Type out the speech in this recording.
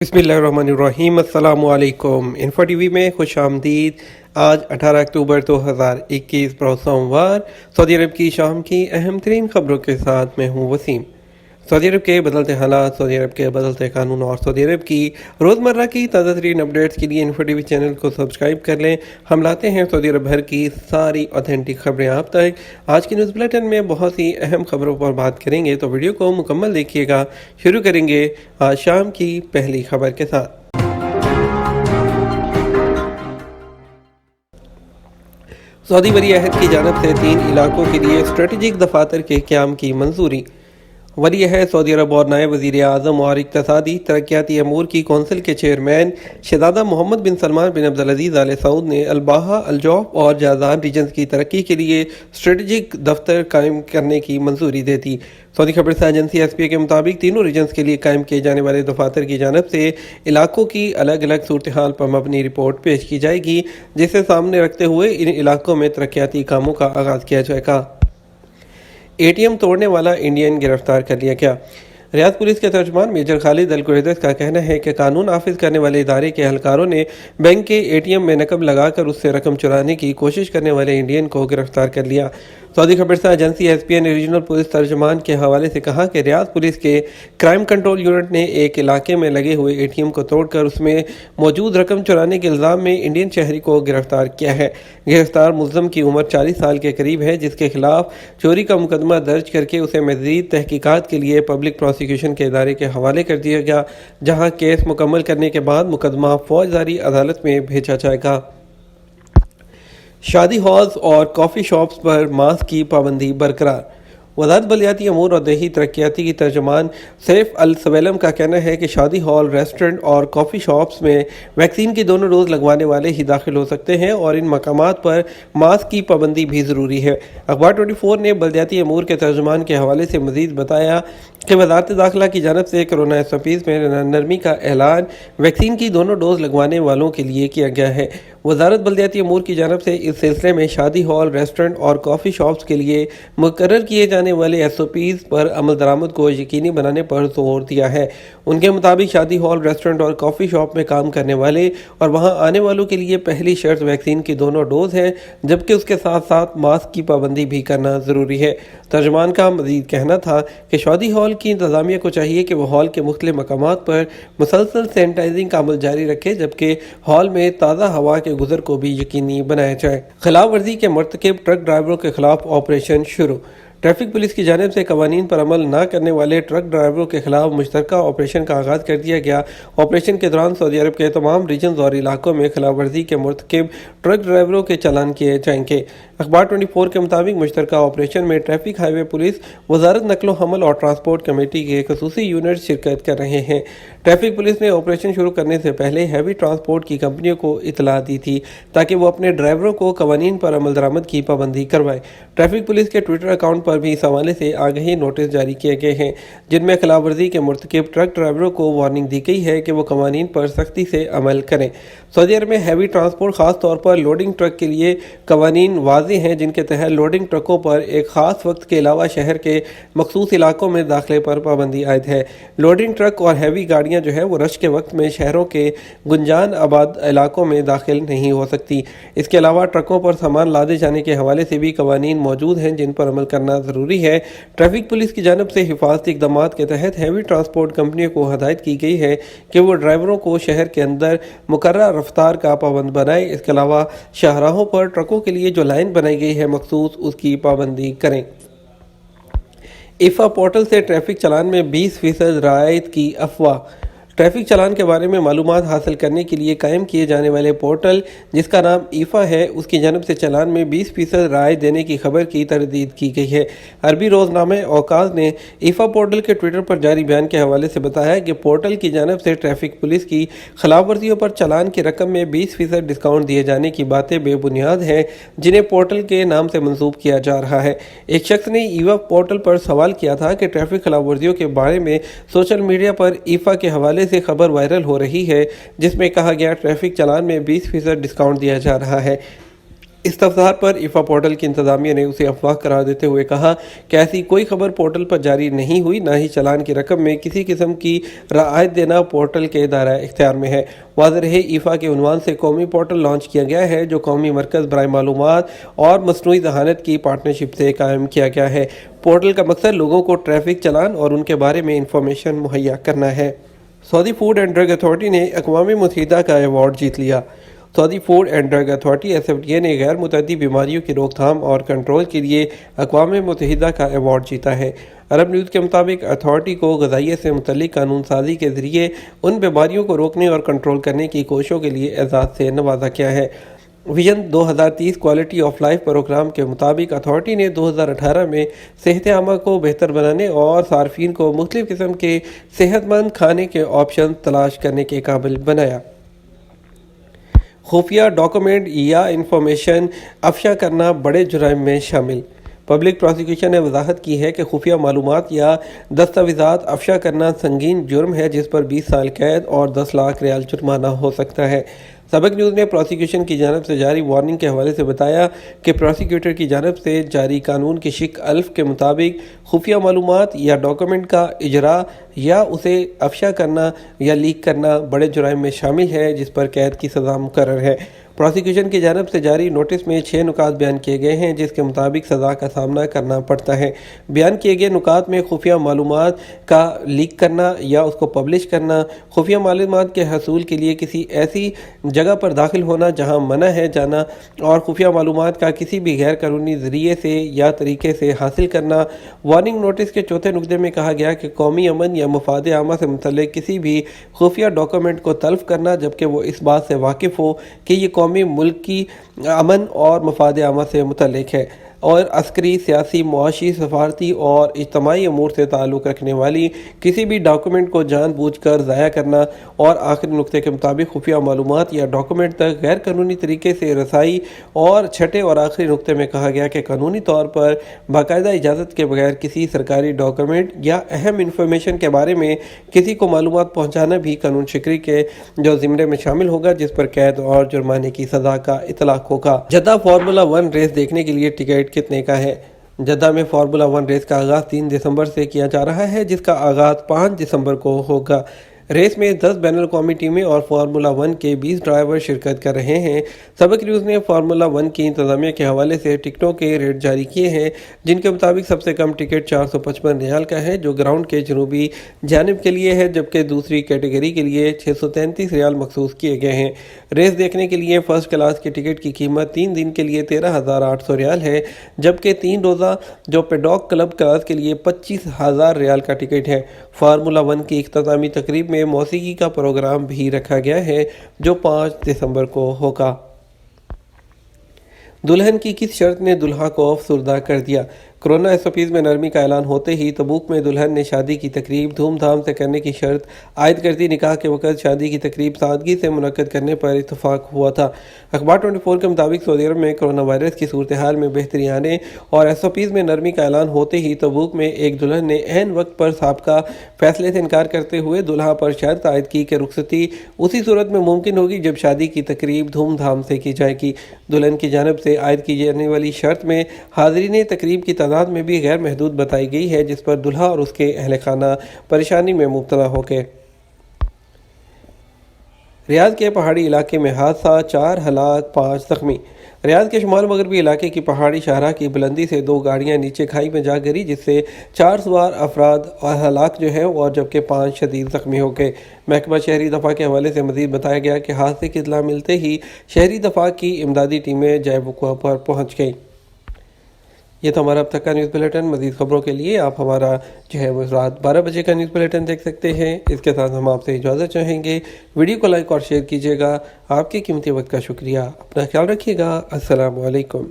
बिस्मिल्लाहिर्रहमानिर्रहीम। अस्सलाम वालेकुम। इन्फो टीवी में खुश आमदीद। आज 18 अक्टूबर 2021 बरोज़ सोमवार सऊदी अरब की शाम की अहम तरीन खबरों के साथ मैं हूँ वसीम। सऊदी अरब के बदलते हालात, सऊदी अरब के बदलते कानून और सऊदी अरब की रोज़मर्रा की ताज़ा तरीन अपडेट्स के लिए इन्फो टीवी चैनल को सब्सक्राइब कर लें। हम लाते हैं सऊदी अरब भर की सारी ऑथेंटिक खबरें आप तक। आज की न्यूज़ बुलेटिन में बहुत ही अहम खबरों पर बात करेंगे, तो वीडियो को मुकम्मल देखिएगा। शुरू करेंगे आज शाम की पहली खबर के साथ। सऊदी वली अहद की जानब से 3 इलाकों के लिए स्ट्रेटजिक दफातर के क़याम की मंजूरी। वली अहद सऊदी अरब और नायब वज़ीर आज़म और इक़्तिसादी तरक्याती अमूर की कौंसिल के चेयरमैन शहज़ादा मोहम्मद बिन सलमान बिन अब्दुल आल सऊद ने अल-बाहा, अल-जौफ और जाज़ान रीजन्स की तरक्की के लिए स्ट्रेटजिक दफ्तर कायम करने की मंजूरी दे दी। सऊदी खबरसा एजेंसी SPA के मुताबिक तीनों रीजन्स के लिए कायम किए जाने वाले दफातर की जानब से इलाकों की अलग अलग सूरत हाल पर मबनी रिपोर्ट पेश की जाएगी, जिसे सामने रखते हुए इन इलाकों में तरक्याती कामों का आगाज़ किया जाएगा। ATM तोड़ने वाला इंडियन गिरफ्तार कर लिया गया। रियाद पुलिस के तर्जमान मेजर खालिद अल कुरैदस का कहना है कि कानून नाफिज करने वाले इदारे के एहलकारों ने बैंक के ATM में नकब लगाकर उससे रकम चुराने की कोशिश करने वाले इंडियन को गिरफ्तार कर लिया। सऊदी खबरसा एजेंसी SPA ने रीजनल पुलिस तर्जमान के हवाले से कहा कि रियाद पुलिस के क्राइम कंट्रोल यूनिट ने एक इलाके में लगे हुए ATM को तोड़कर उसमें मौजूद रकम चुराने के इल्ज़ाम में इंडियन शहरी को गिरफ्तार किया है। गिरफ्तार मुल्ज़म की उम्र 40 साल के करीब है, जिसके खिलाफ चोरी का मुकदमा दर्ज करके उसे मज़ीद तहकीकात के लिए पब्लिक प्रोसिक्यूशन के इदारे के हवाले कर दिया गया, जहाँ केस मुकम्मल करने के बाद मुकदमा फौजदारी अदालत में भेजा जाएगा। शादी हॉल्स और कॉफ़ी शॉप्स पर मास्क की पाबंदी बरकरार। वज़ारत बलदियाती अमूर और देही तरक्याती की तर्जमान सैफ अल सवेलम का कहना है कि शादी हॉल, रेस्टोरेंट और कॉफ़ी शॉप्स में वैक्सीन की दोनों डोज लगवाने वाले ही दाखिल हो सकते हैं और इन मकामात पर मास्क की पाबंदी भी ज़रूरी है। अखबार 24 ने बलदियाती अमूर के तर्जमान के हवाले से मज़ीद बताया कि वज़ारत दाखिला की जानब से कोरोना SOPs में नरमी का ऐलान वैक्सीन की दोनों डोज लगवाने वालों के लिए किया गया है। वज़ारत बलदियाती अमूर की जानब से इस सिलसिले में शादी हॉल, रेस्टोरेंट और कॉफ़ी शॉप्स के लिए मुकर्रर किए जाने वाले SOPs पर अमल दरामद को यकीनी बनाने पर जोर दिया है। उनके मुताबिक शादी हॉल, रेस्टोरेंट और कॉफ़ी शॉप में काम करने वाले और वहां आने वालों के लिए पहली शर्त वैक्सीन की दोनों डोज है, जबकि उसके साथ साथ मास्क की पाबंदी भी करना ज़रूरी है। तर्जमान का मज़ीद कहना था कि शादी हॉल की इंतज़ामिया को चाहिए कि वह हॉल के मुख्तलिफ मकामात पर मुसलसल सैनिटाइजिंग का अमल जारी रखे, जबकि हॉल में ताज़ा हवा के गुजर को भी यकीनी बनाया जाए। खिलाफ वर्जी के मर्तकब ट्रक ड्राइवरों के खिलाफ ऑपरेशन शुरू। ट्रैफिक पुलिस की जानिब से कवानीन पर अमल न करने वाले ट्रक ड्राइवरों के खिलाफ मुश्तरका ऑपरेशन का आगाज़ कर दिया गया। ऑपरेशन के दौरान सऊदी अरब के तमाम रीजन्स और इलाकों में खिलाफ वर्जी के मर्तकब ट्रक ड्राइवरों के चालान किए जाएंगे। अखबार 24 के मुताबिक मुश्तरका ऑपरेशन में ट्रैफिक, हाईवे पुलिस, वजारत नकलो हमल और ट्रांसपोर्ट कमेटी के खसूसी यूनिट शिरकत कर रहे हैं। ट्रैफिक पुलिस ने ऑपरेशन शुरू करने से पहले हैवी ट्रांसपोर्ट की कंपनियों को इतला दी थी ताकि वो अपने ड्राइवरों को कवानीन पर अमल दरामद की पाबंदी करवाए। ट्रैफिक पुलिस के ट्विटर अकाउंट पर भी इस हवाले से आगाही नोटिस जारी किए गए हैं, जिनमें खिलाफ वर्जी के मुर्तकिब ट्रक ड्राइवरों को वार्निंग दी गई है कि वो कवानीन पर सख्ती से अमल करें। सऊदी अरब में हैवी ट्रांसपोर्ट, खास तौर पर लोडिंग ट्रक के लिए कवानीन वाज़ेह हैं, जिनके तहत लोडिंग ट्रकों पर एक खास वक्त के अलावा शहर के मखसूस इलाकों में दाखिले पर पाबंदी आयद है। लोडिंग ट्रक और हैवी गाड़ियाँ जो है वो रश के वक्त में शहरों के गुंजान आबाद इलाकों में दाखिल नहीं हो सकती। इसके अलावा ट्रकों पर सामान लादे जाने के हवाले से भी कवानीन मौजूद हैं, जिन पर अमल करना ज़रूरी है। ट्रैफिक पुलिस की जानब से हिफाजती इक़दाम के तहत हैवी ट्रांसपोर्ट कंपनियों को हदायत की गई है कि वो ड्राइवरों को शहर के अंदर मुकर्रर रफ्तार का पाबंद बनाए। इसके अलावा शाहराहों पर ट्रकों के लिए जो लाइन बनाई गई है मखसूस, उसकी पाबंदी करें। IFA पोर्टल से ट्रैफिक चालान में 20% रायत की अफवाह। ट्रैफिक चालान के बारे में मालूमात हासिल करने के लिए कायम किए जाने वाले पोर्टल, जिसका नाम IFA है, उसकी जानब से चालान में 20% राय देने की खबर की तरदीद की गई है। अरबी रोजनामे औकाज ने IFA पोर्टल के ट्विटर पर जारी बयान के हवाले से बताया कि पोर्टल की जानब से ट्रैफिक पुलिस की खिलाफ वर्जियों पर चालान की रकम में 20% डिस्काउंट दिए जाने की बातें बेबुनियाद हैं, जिन्हें पोर्टल के नाम से मंसूब किया जा रहा है। एक शख्स ने IFA पोर्टल पर सवाल किया था कि ट्रैफिक खिलाफ वर्जियों के बारे में सोशल मीडिया पर IFA के हवाले से खबर वायरल हो रही है, जिसमें कहा गया ट्रैफिक चालान में 20% डिस्काउंट दिया जा रहा है। इस्तफसार पर IFA पोर्टल की इंतजामिया ने उसे अफवाह करार देते हुए कहा कि ऐसी कोई खबर पोर्टल पर जारी नहीं हुई, ना ही चालान की रकम में किसी किस्म की रियायत देना पोर्टल के दायरा इख्तियार में है। वाज़ेह रहे IFA के उन्वान से कौमी पोर्टल लॉन्च किया गया है जो कौमी मरकज़ बराए मालूमात और मसनूई ज़हानत की पार्टनरशिप से कायम किया गया है। पोर्टल का मकसद लोगों को ट्रैफिक चालान और उनके बारे में इंफॉर्मेशन मुहैया करना है। Saudi food and drug authority ने अक़वाम मुत्तहिदा का अवार्ड जीत लिया। Saudi food and drug authority SFDA ने गैर मुतअद्दी बीमारियों की रोकथाम और कंट्रोल के लिए अक़वाम मुत्तहिदा का अवार्ड जीता है। अरब न्यूज़ के मुताबिक अथॉरिटी को ग़िज़ाइयत से मुतल्लिक़ कानून साजी के ज़रिए उन बीमारियों को रोकने और कंट्रोल करने की कोशिशों के लिए एजाज़ से नवाजा गया है। Vision 2030 quality of life program के मुताबिक अथॉरिटी ने 2018 में सेहत आमा को बेहतर बनाने और सार्फिन को मुख्तलिफ़ किस्म के सेहतमंद खाने के ऑप्शन तलाश करने के काबिल बनाया। खुफिया डॉक्यूमेंट या इंफॉर्मेशन अफशा करना बड़े जुर्म में शामिल। पब्लिक प्रोसिक्यूशन ने वजाहत की है कि खुफिया मालूमात या दस्तावेज़ात अफशा करना संगीन जुर्म है जिस पर 20 साल कैद और 10 लाख रियाल जुर्माना हो सकता है। सबक न्यूज़ ने प्रोसिक्यूशन की जानब से जारी वार्निंग के हवाले से बताया कि प्रोसिक्यूटर की जानब से जारी कानून की शिक अल्फ के मुताबिक खुफिया मालूमात या डॉक्यूमेंट का इजरा या उसे अफशा करना या लीक करना बड़े जुर्म में शामिल है जिस पर कैद की सज़ा मुकर्रर है। प्रोसिक्यूशन की जानब से जारी नोटिस में 6 नुकात बयान किए गए हैं जिसके मुताबिक सज़ा का सामना करना पड़ता है। बयान किए गए नुकात में खुफिया मालूमात का लीक करना या उसको पब्लिश करना, खुफिया मालूमात के हसूल के लिए किसी ऐसी जगह पर दाखिल होना जहां मना है जाना और खुफिया मालूमात का किसी भी गैर कानूनी ज़रिए से या तरीके से हासिल करना। वार्निंग नोटिस के चौथे नुकते में कहा गया कि कौमी अमन या मफाद आमा से मुतल्लिक़ किसी भी खुफिया डॉक्यूमेंट को तल्फ करना जबकि वो इस बात से वाकिफ़ हो कि ये कौमी मुल्क की अमन और मफाद आमा से मुतल्लिक़ है और अस्करी, सियासी, मुआशी, सफारती और इज्तमाई अमूर से ताल्लुक़ रखने वाली किसी भी डॉक्यूमेंट को जानबूझकर ज़ाया करना। और आखिरी नुक्ते के मुताबिक खुफिया मालूमात या डॉक्यूमेंट तक गैर कानूनी तरीके से रसाई। और छठे और आखिरी नुक्ते में कहा गया कि कानूनी तौर पर बाकायदा इजाज़त के बगैर किसी सरकारी डॉक्यूमेंट या अहम इंफॉर्मेशन के बारे में किसी को मालूमात पहुँचाना भी कानून शिकरी के जो ज़िम्मे में शामिल होगा जिस पर कैद और जुर्माने की सज़ा का इतलाक़ होगा। जद्दा फार्मूला 1 रेस देखने के लिए टिकट कितने का है? जद्दा में फार्मूला 1 रेस का आगाज़ 3 दिसंबर से किया जा रहा है जिसका आगाज़ 5 दिसंबर को होगा। रेस में 10 बैनुल-अक़वामी टीमें और फार्मूला 1 के 20 ड्राइवर शिरकत कर रहे हैं। सबक न्यूज़ ने फार्मूला 1 की इंतज़ामिया के हवाले से टिकटों के रेट जारी किए हैं जिनके मुताबिक सबसे कम टिकट 455 रियाल का है जो ग्राउंड के जनूबी जानिब के लिए है जबकि दूसरी कैटेगरी के लिए 633 रियाल मखसूस किए गए हैं। रेस देखने के लिए फ़र्स्ट क्लास की टिकट की कीमत 3 दिन के लिए 13,800 रियाल है जबकि 3 रोज़ा जो पेडॉक क्लब क्लास के लिए 25,000 रियाल का टिकट है। फार्मूला 1 की इख्तितामी तकरीब में मौसीकी का प्रोग्राम भी रखा गया है जो 5 दिसंबर को होगा। दुल्हन की किस शर्त ने दुल्हा को अफसरदा कर दिया? कोरोना SOPs में नरमी का ऐलान होते ही तबूक में दुल्हन ने शादी की तकरीब धूमधाम से करने की शर्त आयद कर दी। निकाह के वक्त शादी की तकरीब सादगी से मुनक्कद करने पर इत्तफाक हुआ था। अखबार 24 के मुताबिक सऊदी अरब में कोरोना वायरस की सूरत हाल में बेहतरी आने और SOPs में नरमी का ऐलान होते ही तबूक में एक दुल्हन ने ऐन वक्त पर साबका फैसले से इनकार करते हुए दुल्हा पर शर्त आयद की कि रुखसती उसी सूरत में मुमकिन होगी जब शादी की तकरीब धूमधाम से की जाएगी। दुल्हन की जानब से आयद की जाने वाली शर्त में हाज़रीन तकरीब की तादाद में भी गैर महदूद बताई गई है जिस पर दुल्हा और उसके अहले खाना परेशानी में मुब्तला हो गए। रियाद के पहाड़ी इलाके में हादसा, 4 हलाक 5 जख्मी। रियाद के शुमाल मगरबी इलाके की पहाड़ी शाहराह की बुलंदी से 2 गाड़ियां नीचे खाई में जा गिरी जिससे 4 सवार अफराद हलाक जो है और जबकि 5 शदीद जख्मी हो गए। महकमा शहरी दफा के हवाले से मजीद बताया गया कि हादसे की इत्तला मिलते ही शहरी दफा की इमदादी टीमें जय वक़ुआ पर पहुँच गई। ये तो हमारा अब तक का न्यूज़ बुलेटिन। मज़ीद खबरों के लिए आप हमारा जो है वो रात 12 बजे का न्यूज़ बुलेटिन देख सकते हैं। इसके साथ हम आपसे इजाज़त चाहेंगे। वीडियो को लाइक और शेयर कीजिएगा। आपके कीमती वक्त का शुक्रिया। अपना ख्याल रखिएगा। अस्सलामु अलैकुम।